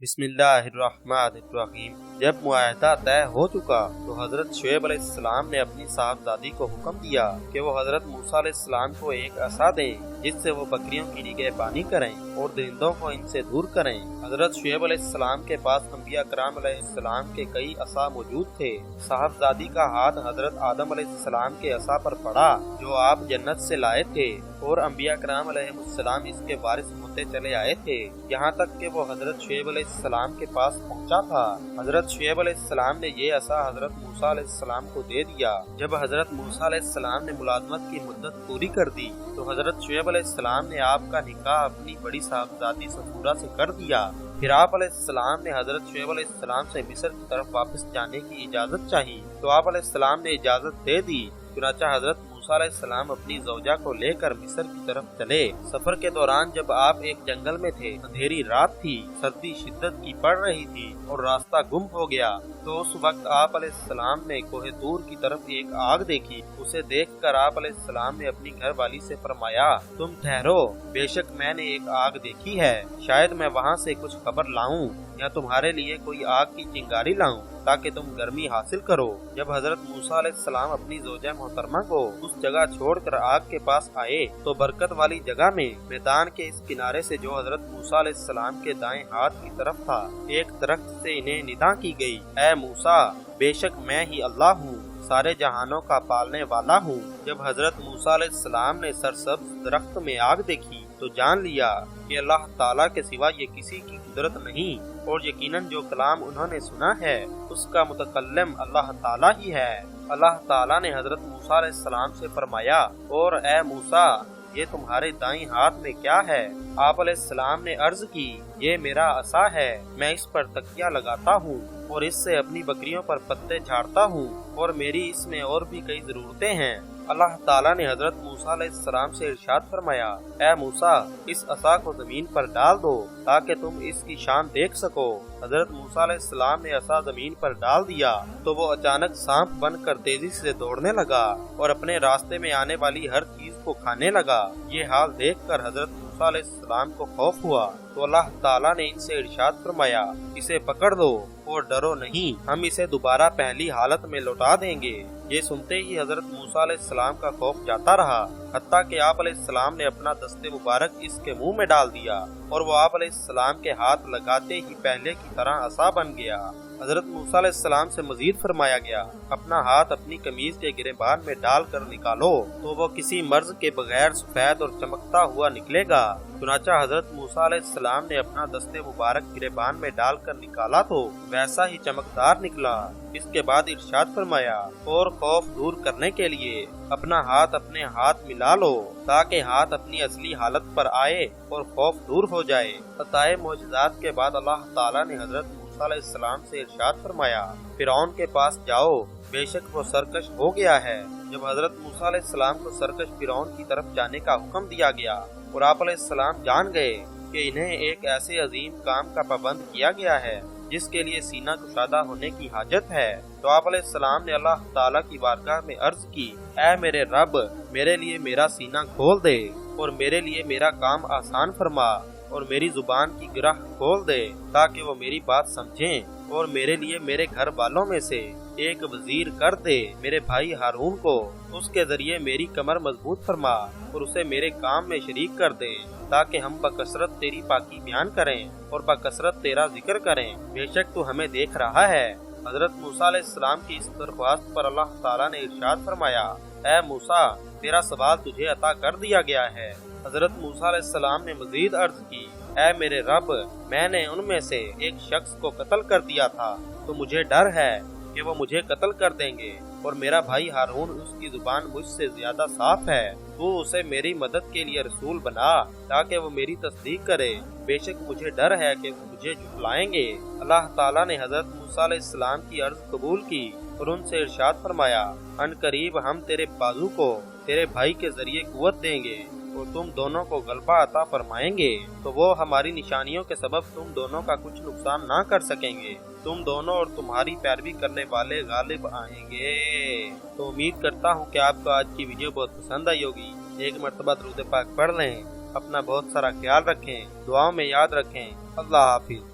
بسم اللہ الرحمن الرحیم۔ جب معاہدہ طے ہو چکا تو حضرت شعیب علیہ السلام نے اپنی صاحبزادی کو حکم دیا کہ وہ حضرت موسیٰ علیہ السلام کو ایک عصا دیں جس سے وہ بکریوں کی نگہبانی کریں اور درندوں کو ان سے دور کریں۔ حضرت شعیب علیہ السلام کے پاس انبیاء کرام علیہ السلام کے کئی عصا موجود تھے۔ صاحبزادی کا ہاتھ حضرت آدم علیہ السلام کے عصا پر پڑا جو آپ جنت سے لائے تھے اور انبیاء کرام علیہ السلام اس کے وارث ہوتے چلے آئے تھے یہاں تک کہ وہ حضرت شعیب علیہ السلام کے پاس پہنچا تھا۔ حضرت شعیب علیہ السلام نے یہ عصا حضرت موسیٰ علیہ السلام کو دے دیا۔ جب حضرت موسیٰ علیہ السلام نے ملازمت کی مدت پوری کر دی تو حضرت شعیب علیہ السلام نے آپ کا نکاح اپنی بڑی صاحبزادی صفورہ سے کر دیا۔ پھر آپ علیہ السلام نے حضرت شعیب علیہ السلام سے مصر کی طرف واپس جانے کی اجازت چاہی تو آپ علیہ السلام نے اجازت دے دی۔ چنانچہ حضرت موسیٰ علیہ السلام اپنی زوجہ کو لے کر مصر کی طرف چلے۔ سفر کے دوران جب آپ ایک جنگل میں تھے، اندھیری رات تھی، سردی شدت کی پڑ رہی تھی اور راستہ گم ہو گیا تو اس وقت آپ علیہ السلام نے کوہ طور کی طرف ایک آگ دیکھی۔ اسے دیکھ کر آپ علیہ السلام نے اپنی گھر والی سے فرمایا، تم ٹھہرو، بے شک میں نے ایک آگ دیکھی ہے، شاید میں وہاں سے کچھ خبر لاؤں یا تمہارے لیے کوئی آگ کی چنگاری لاؤں تاکہ تم گرمی حاصل کرو۔ جب حضرت موسیٰ علیہ السلام اپنی زوجہ محترمہ کو اس جگہ چھوڑ کر آگ کے پاس آئے تو برکت والی جگہ میں میدان کے اس کنارے سے جو حضرت موسیٰ علیہ السلام کے دائیں ہاتھ کی طرف تھا، ایک درخت سے انہیں ندا کی گئی، اے موسیٰ، بے شک میں ہی اللہ ہوں، سارے جہانوں کا پالنے والا ہوں۔ جب حضرت موسیٰ علیہ السلام نے سرسبز درخت میں آگ دیکھی تو جان لیا کہ اللہ تعالیٰ کے سوا یہ کسی کی قدرت نہیں اور یقیناً جو کلام انہوں نے سنا ہے اس کا متکلم اللہ تعالیٰ ہی ہے۔ اللہ تعالیٰ نے حضرت موسیٰ علیہ السلام سے فرمایا، اور اے موسیٰ، یہ تمہارے دائیں ہاتھ میں کیا ہے؟ آپ علیہ السلام نے عرض کی، یہ میرا عصا ہے، میں اس پر تکیہ لگاتا ہوں اور اس سے اپنی بکریوں پر پتے جھاڑتا ہوں اور میری اس میں اور بھی کئی ضرورتیں ہیں۔ اللہ تعالیٰ نے حضرت موسیٰ علیہ السلام سے ارشاد فرمایا، اے موسیٰ، اس عصا کو زمین پر ڈال دو تاکہ تم اس کی شان دیکھ سکو۔ حضرت موسیٰ علیہ السلام نے عصا زمین پر ڈال دیا تو وہ اچانک سانپ بن کر تیزی سے دوڑنے لگا اور اپنے راستے میں آنے والی ہر چیز کو کھانے لگا۔ یہ حال دیکھ کر حضرت موسیٰ علیہ السلام کو خوف ہوا تو اللہ تعالیٰ نے ان سے ارشاد فرمایا، اسے پکڑ دو اور ڈرو نہیں، ہم اسے دوبارہ پہلی حالت میں لوٹا دیں گے۔ یہ سنتے ہی حضرت موسیٰ علیہ السلام کا خوف جاتا رہا، حتیٰ کہ آپ علیہ السلام نے اپنا دست مبارک اس کے منہ میں ڈال دیا اور وہ آپ علیہ السلام کے ہاتھ لگاتے ہی پہلے کی طرح عصا بن گیا۔ حضرت موسیٰ علیہ السلام سے مزید فرمایا گیا، اپنا ہاتھ اپنی قمیض کے گریبان میں ڈال کر نکالو تو وہ کسی مرض کے بغیر سفید اور چمکتا ہوا نکلے گا۔ چنانچہ حضرت موسیٰ علیہ السلام نے اپنا دست مبارک گریبان میں ڈال کر نکالا تو ویسا ہی چمکدار نکلا۔ اس کے بعد ارشاد فرمایا، اور خوف دور کرنے کے لیے اپنا ہاتھ اپنے ہاتھ ملا لو تاکہ ہاتھ اپنی اصلی حالت پر آئے اور خوف دور ہو جائے۔ عطائے معجزات کے بعد اللہ تعالیٰ نے حضرت موسیٰ علیہ السلام سے ارشاد فرمایا، فرعون کے پاس جاؤ، بے شک وہ سرکش ہو گیا ہے۔ جب حضرت موسیٰ علیہ السلام کو سرکش فرعون کی طرف جانے کا حکم دیا گیا اور آپ علیہ السلام جان گئے کہ انہیں ایک ایسے عظیم کام کا پابند کیا گیا ہے جس کے لیے سینہ کشادہ ہونے کی حاجت ہے تو آپ علیہ السلام نے اللہ تعالیٰ کی بارگاہ میں عرض کی، اے میرے رب، میرے لیے میرا سینہ کھول دے اور میرے لیے میرا کام آسان فرما اور میری زبان کی گرہ کھول دے تاکہ وہ میری بات سمجھیں اور میرے لیے میرے گھر والوں میں سے ایک وزیر کر دے میرے بھائی ہارون کو، اس کے ذریعے میری کمر مضبوط فرما اور اسے میرے کام میں شریک کر دے تاکہ ہم بکثرت تیری پاکی بیان کریں اور بکثرت تیرا ذکر کریں، بے شک تو ہمیں دیکھ رہا ہے۔ حضرت موسیٰ علیہ السلام کی اس درخواست پر اللہ تعالیٰ نے ارشاد فرمایا، اے موسیٰ، تیرا سوال تجھے عطا کر دیا گیا ہے۔ حضرت موسیٰ علیہ السلام نے مزید عرض کی، اے میرے رب، میں نے ان میں سے ایک شخص کو قتل کر دیا تھا تو مجھے ڈر ہے کہ وہ مجھے قتل کر دیں گے اور میرا بھائی ہارون اس کی زبان مجھ سے زیادہ صاف ہے، تو اسے میری مدد کے لیے رسول بنا تاکہ وہ میری تصدیق کرے، بے شک مجھے ڈر ہے کہ وہ مجھے جھٹلائیں گے۔ اللہ تعالیٰ نے حضرت موسیٰ علیہ السلام کی عرض قبول کی اور ان سے ارشاد فرمایا، ان قریب ہم تیرے بازو کو تیرے بھائی کے ذریعے قوت دیں گے اور تم دونوں کو غلبہ عطا فرمائیں گے تو وہ ہماری نشانیوں کے سبب تم دونوں کا کچھ نقصان نہ کر سکیں گے، تم دونوں اور تمہاری پیروی کرنے والے غالب آئیں گے۔ تو امید کرتا ہوں کہ آپ کو آج کی ویڈیو بہت پسند آئی ہوگی۔ ایک مرتبہ درود پاک پڑھ لیں، اپنا بہت سارا خیال رکھیں، دعاؤں میں یاد رکھیں۔ اللہ حافظ۔